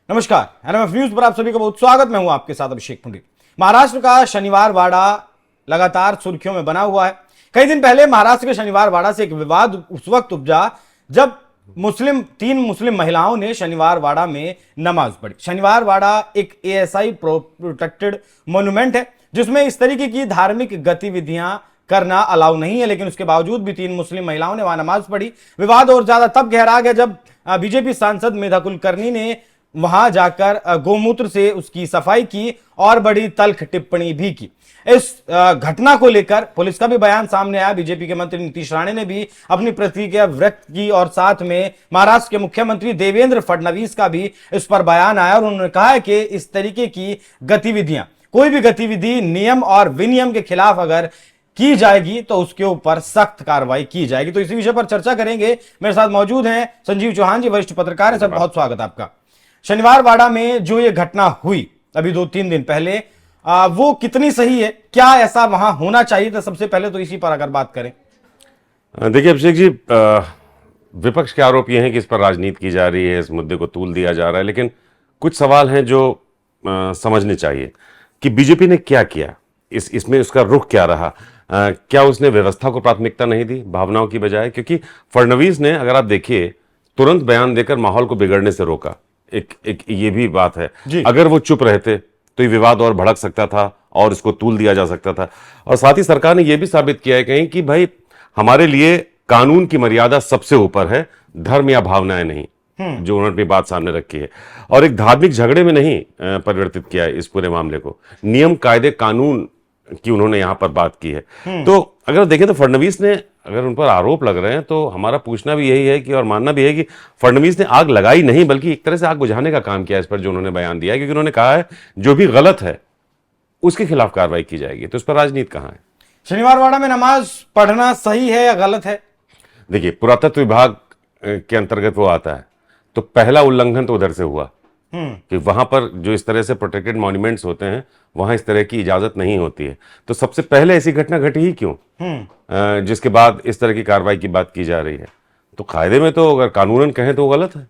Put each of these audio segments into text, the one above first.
नमस्कार, NMF news पर आप सभी का बहुत स्वागत। मैं हूं आपके साथ अभिषेक पुंडलिक। महाराष्ट्र का शनिवार वाड़ा लगातार सुर्खियों में बना हुआ है। कई दिन पहले महाराष्ट्र के शनिवार वाड़ा से एक विवाद उस वक्त उपजा जब तीन मुस्लिम महिलाओं ने शनिवार वाड़ा में नमाज पढ़ी। शनिवार वाड़ा एक एएसआई प्रोटेक्टेड मॉन्यूमेंट है जिसमें इस तरीके की धार्मिक गतिविधियां करना अलाउ नहीं है, लेकिन उसके बावजूद भी तीन मुस्लिम महिलाओं ने वहां नमाज पढ़ी। विवाद और ज्यादा तब गहरा गया जब बीजेपी सांसद मेधा कुलकर्णी ने वहां जाकर गोमूत्र से उसकी सफाई की और बड़ी तल्ख टिप्पणी भी की। इस घटना को लेकर पुलिस का भी बयान सामने आया। बीजेपी के मंत्री नीतीश राणे ने भी अपनी प्रतिक्रिया व्यक्त की और साथ में महाराष्ट्र के मुख्यमंत्री देवेंद्र फडणवीस का भी इस पर बयान आया और उन्होंने कहा है कि इस तरीके की गतिविधियां, कोई भी गतिविधि नियम और विनियम के खिलाफ अगर की जाएगी तो उसके ऊपर सख्त कार्रवाई की जाएगी। तो इसी विषय पर चर्चा करेंगे। मेरे साथ मौजूद हैं संजीव चौहान जी, वरिष्ठ पत्रकार हैं। सर, बहुत स्वागत आपका। शनिवार वाड़ा में जो ये घटना हुई अभी 2-3 दिन पहले, वो कितनी सही है? क्या ऐसा वहां होना चाहिए था? सबसे पहले तो इसी पर अगर बात करें। देखिए अभिषेक जी, विपक्ष के आरोप ये हैं कि इस पर राजनीति की जा रही है, इस मुद्दे को तूल दिया जा रहा है, लेकिन कुछ सवाल हैं जो समझने चाहिए कि बीजेपी ने क्या किया, इसमें उसका रुख क्या रहा। क्या उसने व्यवस्था को प्राथमिकता नहीं दी भावनाओं की बजाय? क्योंकि फडणवीस ने, अगर आप देखिए, तुरंत बयान देकर माहौल को बिगड़ने से रोका। एक ये भी बात है। अगर वो चुप रहते तो ये विवाद और भड़क सकता था और इसको तूल दिया जा सकता था। और साथ ही सरकार ने यह भी साबित किया है कहीं कि भाई हमारे लिए कानून की मर्यादा सबसे ऊपर है, धर्म या भावनाएं नहीं, जो उन्होंने अपनी बात सामने रखी है। और एक धार्मिक झगड़े में नहीं परिवर्तित किया है इस पूरे मामले को, नियम कायदे कानून की उन्होंने यहां पर बात की है। तो अगर देखें तो फडणवीस ने, अगर उन पर आरोप लग रहे हैं तो हमारा पूछना भी यही है कि, और मानना भी है कि फडणवीस ने आग लगाई नहीं बल्कि एक तरह से आग बुझाने का काम किया इस पर, जो उन्होंने बयान दिया है। क्योंकि उन्होंने कहा है जो भी गलत है उसके खिलाफ कार्रवाई की जाएगी। तो उस पर राजनीति कहां है? शनिवार वाड़ा में नमाज पढ़ना सही है या गलत है? देखिए, पुरातत्व विभाग के अंतर्गत वो आता है, तो पहला उल्लंघन तो उधर से हुआ कि वहां पर जो इस तरह से प्रोटेक्टेड मॉन्यूमेंट्स होते हैं वहां इस तरह की इजाजत नहीं होती है। तो सबसे पहले ऐसी घटना घटी ही क्यों, जिसके बाद इस तरह की कार्रवाई की बात की जा रही है? तो कायदे में तो अगर कानूनन कहें तो वो गलत है।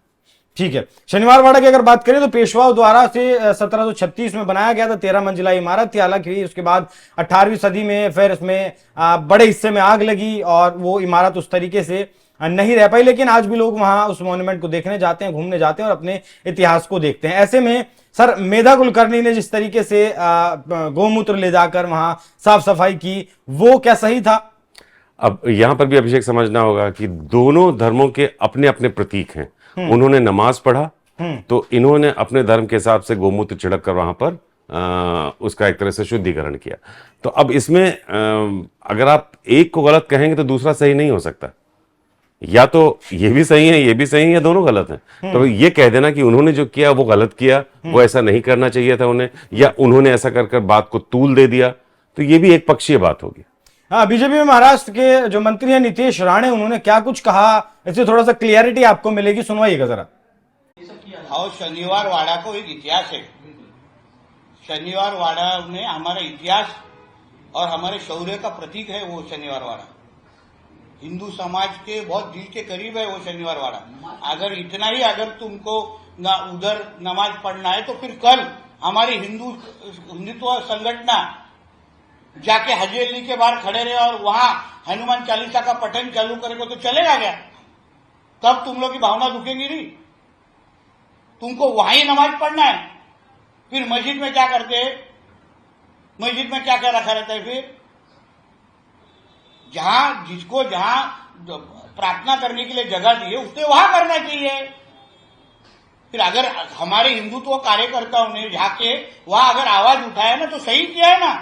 ठीक है। शनिवार वाड़ा की अगर बात करें तो पेशवाओं द्वारा से 1736 में बनाया गया था। 13 मंजिला इमारत थी। हालांकि उसके बाद 18वीं सदी में फिर इसमें बड़े हिस्से में आग लगी और वो इमारत उस तरीके से नहीं रह पाई। लेकिन आज भी लोग वहां उस मॉन्यूमेंट को देखने जाते हैं, घूमने जाते हैं और अपने इतिहास को देखते हैं। ऐसे में सर, मेधा कुलकर्णी ने जिस तरीके से गोमूत्र ले जाकर वहां साफ सफाई की, वो क्या सही था? अब यहां पर भी अभिषेक समझना होगा कि दोनों धर्मों के अपने अपने प्रतीक हैं। उन्होंने नमाज पढ़ा तो इन्होंने अपने धर्म के हिसाब से गोमूत्र छिड़क कर वहां पर उसका एक तरह से शुद्धिकरण किया। तो अब इसमें अगर आप एक को गलत कहेंगे तो दूसरा सही नहीं हो सकता। या तो ये भी सही है, ये भी सही है, या दोनों गलत हैं। तो ये कह देना कि उन्होंने जो किया वो गलत किया, वो ऐसा नहीं करना चाहिए था उन्हें, या उन्होंने ऐसा कर बात को तूल दे दिया, तो ये भी एक पक्षीय बात होगी। हाँ, बीजेपी में महाराष्ट्र के जो मंत्री हैं नीतीश राणे, उन्होंने क्या कुछ कहा, इससे थोड़ा सा क्लियरिटी आपको मिलेगी, सुनवाइएगा जरा। और शनिवार वाड़ा को एक इतिहास है। शनिवार वाड़ा में हमारा इतिहास और हमारे शौर्य का प्रतीक है वो शनिवार वाड़ा। हिंदू समाज के बहुत दिल के करीब है वो शनिवार वाड़ा। अगर इतना ही अगर तुमको उधर नमाज पढ़ना है तो फिर कल हमारी हिंदुत्व संगठना जाके हवेली के बाहर खड़े रहे और वहां हनुमान चालीसा का पठन चालू करेगा तो चलेगा क्या? तब तुम लोग की भावना दुखेगी नहीं? तुमको वहां ही नमाज पढ़ना है, फिर मस्जिद में क्या करते हैं? मस्जिद में क्या क्या रखा रहता है? फिर जिसको जहां प्रार्थना करने के लिए जगह दी है उसने वहां करना चाहिए। फिर अगर हमारे हिंदुत्व कार्यकर्ताओं ने जाके वहां अगर आवाज उठाया ना तो सही किया है ना,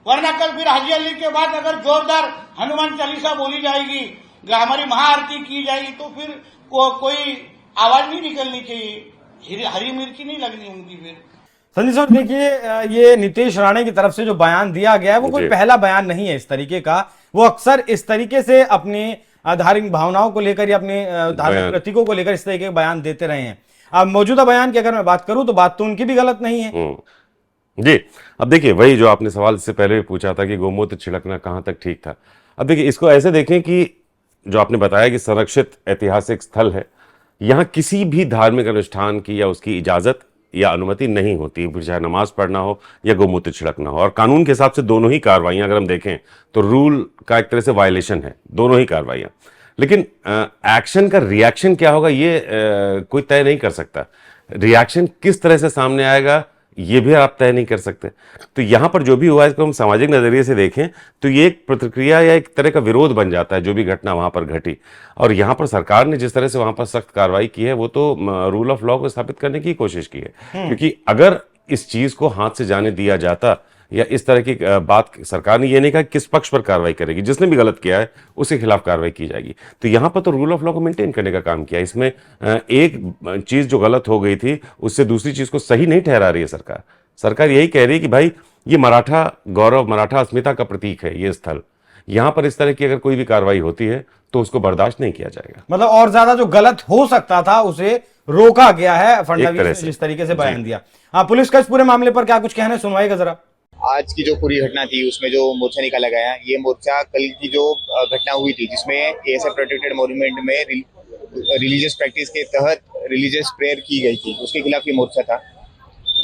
वरना कल फिर हाजी अली के बाद अगर जोरदार हनुमान चालीसा बोली जाएगी, हमारी महाआरती की जाएगी तो फिर कोई आवाज नहीं निकलनी चाहिए, हरी मिर्ची नहीं लगनी उनकी। फिर संजय साहब, देखिए, ये नीतीश राणे की तरफ से जो बयान दिया गया है वो कोई पहला बयान नहीं है इस तरीके का। वो अक्सर इस तरीके से अपनी धार्मिक भावनाओं को लेकर या अपने धार्मिक प्रतीकों को लेकर इस तरीके के बयान देते रहे हैं। अब मौजूदा बयान की अगर मैं बात करूं तो बात तो उनकी भी गलत नहीं है। जी, अब देखिए, वही जो आपने सवाल से पहले भी पूछा था कि गोमूत्र छिड़कना कहां तक ठीक था। अब देखिए, इसको ऐसे देखें कि जो आपने बताया कि संरक्षित ऐतिहासिक स्थल है, यहाँ किसी भी धार्मिक अनुष्ठान की या उसकी इजाजत या अनुमति नहीं होती, फिर चाहे नमाज पढ़ना हो या गोमूत्र छिड़कना हो। और कानून के हिसाब से दोनों ही कार्रवाइयां अगर हम देखें तो रूल का एक तरह से वायलेशन है, दोनों ही कार्रवाइयां। लेकिन एक्शन का रिएक्शन क्या होगा ये कोई तय नहीं कर सकता। रिएक्शन किस तरह से सामने आएगा ये भी आप तय नहीं कर सकते। तो यहाँ पर जो भी हुआ इसको हम सामाजिक नजरिए से देखें तो ये एक प्रतिक्रिया या एक तरह का विरोध बन जाता है जो भी घटना वहां पर घटी। और यहाँ पर सरकार ने जिस तरह से वहां पर सख्त कार्रवाई की है वो तो रूल ऑफ लॉ को स्थापित करने की कोशिश की है, क्योंकि अगर इस चीज को हाथ से जाने दिया जाता या इस तरह की बात, सरकार ने ये नहीं कहा किस पक्ष पर कार्रवाई करेगी, जिसने भी गलत किया है उसके खिलाफ कार्रवाई की जाएगी। तो यहाँ पर तो रूल ऑफ लॉ को मेंटेन करने का काम किया। इसमें एक चीज जो गलत हो गई थी उससे दूसरी चीज को सही नहीं ठहरा रही है सरकार। सरकार यही कह रही है कि भाई ये मराठा गौरव, मराठा अस्मिता का प्रतीक है ये स्थल, यहाँ पर इस तरह की अगर कोई भी कार्रवाई होती है तो उसको बर्दाश्त नहीं किया जाएगा। मतलब और ज्यादा जो गलत हो सकता था उसे रोका गया है फडणवीस ने जिस तरीके से बयान दिया। हाँ, पुलिस का इस पूरे मामले पर क्या कुछ कहना है, सुनवाइएगा जरा। आज की जो पूरी घटना थी उसमें जो मोर्चा निकाला गया, ये मोर्चा कल की जो घटना हुई थी जिसमें एएसआई प्रोटेक्टेड मॉन्यूमेंट में रिलीजियस प्रैक्टिस के तहत रिलीजियस प्रेयर की गई थी, उसके खिलाफ ये मोर्चा था।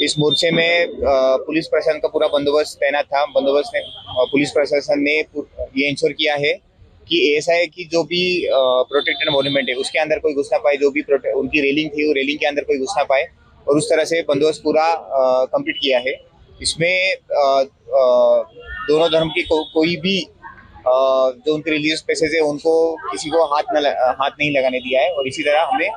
इस मोर्चे में पुलिस प्रशासन का पूरा बंदोबस्त तैनात था। पुलिस प्रशासन ने ये इंश्योर किया है कि एएसआई की जो भी प्रोटेक्टेड मॉन्यूमेंट है उसके अंदर कोई घुस ना पाए, जो भी उनकी रेलिंग थी वो रेलिंग के अंदर कोई घुस ना पाए, और उस तरह से बंदोबस्त पूरा कंप्लीट किया है। इसमें दोनों धर्म की कोई भी जो उनके रिलीजियस प्लेसेस है उनको किसी को हाथ नहीं लगाने दिया है। और इसी तरह हमने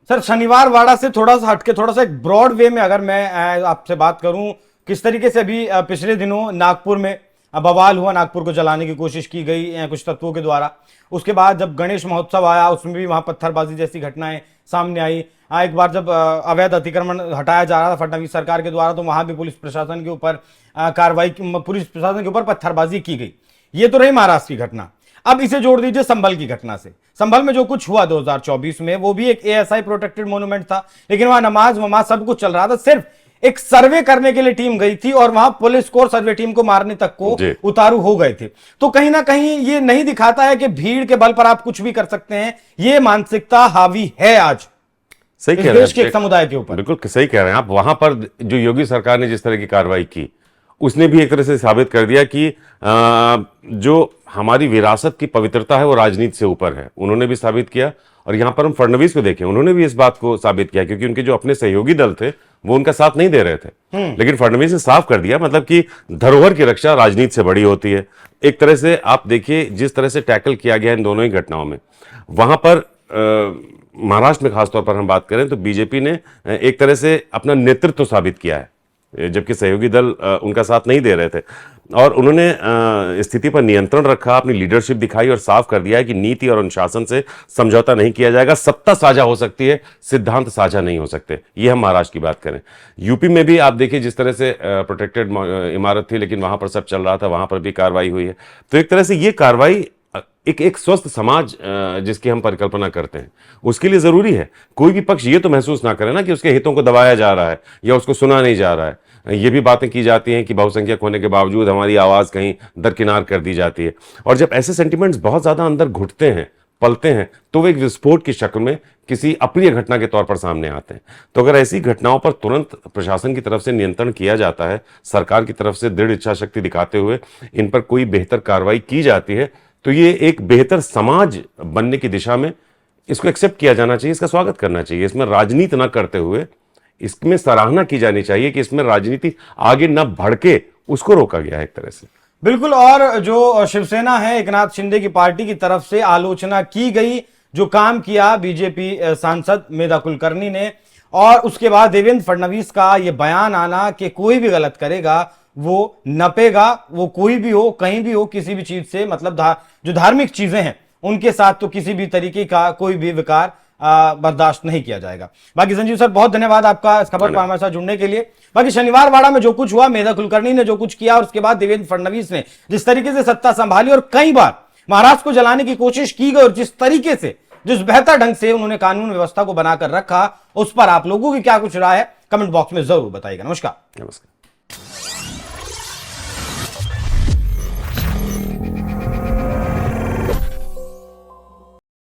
सर शनिवार वाड़ा से थोड़ा सा हटके, थोड़ा सा एक ब्रॉड वे में अगर मैं आपसे बात करूं, किस तरीके से अभी पिछले दिनों नागपुर में बवाल हुआ, नागपुर को जलाने की कोशिश की गई कुछ तत्वों के द्वारा। उसके बाद जब गणेश महोत्सव आया उसमें भी वहां पत्थरबाजी जैसी घटनाएं सामने आई। एक बार जब अवैध अतिक्रमण हटाया जा रहा था फडणवीस सरकार के द्वारा तो वहां भी पुलिस प्रशासन के ऊपर पुलिस प्रशासन के ऊपर पत्थरबाजी की गई। ये तो रही महाराष्ट्र की घटना। अब इसे जोड़ दीजिए संभल की घटना से। संभल में जो कुछ हुआ 2024 में, वो भी एक एएसआई प्रोटेक्टेड मॉन्यूमेंट था, लेकिन वहां नमाज वमाज सब कुछ चल रहा था। सिर्फ एक सर्वे करने के लिए टीम गई थी और वहां पुलिस को और सर्वे टीम को मारने तक को उतारू हो गए थे। तो कहीं ना कहीं ये नहीं दिखाता है कि भीड़ के बल पर आप कुछ भी कर सकते हैं। ये मानसिकता हावी है आज सही कह रहे हैं देश के एक समुदाय के ऊपर। बिल्कुल सही कह रहे हैं आप। वहां पर जो योगी सरकार ने जिस तरह की कार्रवाई की उसने भी एक तरह से साबित कर दिया कि जो हमारी विरासत की पवित्रता है वो राजनीति से ऊपर है। उन्होंने भी साबित किया। और यहां पर हम फडणवीस को देखें, उन्होंने भी इस बात को साबित किया, क्योंकि उनके जो अपने सहयोगी दल थे वो उनका साथ नहीं दे रहे थे। लेकिन फडणवीस ने साफ कर दिया, मतलब कि धरोहर की रक्षा राजनीति से बड़ी होती है। एक तरह से आप देखिए जिस तरह से टैकल किया गया इन दोनों ही घटनाओं में, वहां पर महाराष्ट्र में खासतौर पर हम बात करें तो बीजेपी ने एक तरह से अपना नेतृत्व साबित किया है, जबकि सहयोगी दल उनका साथ नहीं दे रहे थे। और उन्होंने स्थिति पर नियंत्रण रखा, अपनी लीडरशिप दिखाई और साफ कर दिया है कि नीति और अनुशासन से समझौता नहीं किया जाएगा। सत्ता साझा हो सकती है, सिद्धांत साझा नहीं हो सकते। ये हम महाराष्ट्र की बात करें। यूपी में भी आप देखिए जिस तरह से प्रोटेक्टेड इमारत थी लेकिन वहां पर सब चल रहा था, वहां पर भी कार्रवाई हुई है। तो एक तरह से ये कार्रवाई एक स्वस्थ समाज जिसकी हम परिकल्पना करते हैं उसके लिए जरूरी है। कोई भी पक्ष ये तो महसूस ना करे ना कि उसके हितों को दबाया जा रहा है या उसको सुना नहीं जा रहा है। ये भी बातें की जाती हैं कि बहुसंख्यक होने के बावजूद हमारी आवाज कहीं दरकिनार कर दी जाती है। और जब ऐसे सेंटिमेंट्स बहुत ज्यादा अंदर घुटते हैं, पलते हैं, तो वो एक विस्फोट की शक्ल में किसी अप्रिय घटना के तौर पर सामने आते हैं। तो अगर ऐसी घटनाओं पर तुरंत प्रशासन की तरफ से नियंत्रण किया जाता है, सरकार की तरफ से दृढ़ इच्छा शक्ति दिखाते हुए इन पर कोई बेहतर कार्रवाई की जाती है, तो ये एक बेहतर समाज बनने की दिशा में इसको एक्सेप्ट किया जाना चाहिए, इसका स्वागत करना चाहिए। इसमें राजनीति ना करते हुए इसमें सराहना की जानी चाहिए कि इसमें राजनीति आगे न बढ़के उसको रोका गया है एक तरह से। बिल्कुल। और जो शिवसेना है, एकनाथ शिंदे की पार्टी की तरफ से आलोचना की गई, जो काम किया बीजेपी सांसद मेधा कुलकर्णी ने, और उसके बाद देवेंद्र फडणवीस का यह बयान आना कि कोई भी गलत करेगा वो नपेगा, वो कोई भी हो, कहीं भी हो, किसी भी चीज से, मतलब जो धार्मिक चीजें हैं उनके साथ तो किसी भी तरीके का कोई भी विकार बर्दाश्त नहीं किया जाएगा। बाकी संजीव सर बहुत धन्यवाद आपका इस खबर पर हमारे साथ जुड़ने के लिए। बाकी शनिवार वाड़ा में जो कुछ हुआ, मेधा कुलकर्णी ने जो कुछ किया और उसके बाद देवेंद्र फडणवीस ने जिस तरीके से सत्ता संभाली और कई बार महाराष्ट्र को जलाने की कोशिश की गई और जिस तरीके से, जिस बेहतर ढंग से उन्होंने कानून व्यवस्था को बनाकर रखा, उस पर आप लोगों की क्या कुछ राय है कमेंट बॉक्स में जरूर बताइएगा। नमस्कार।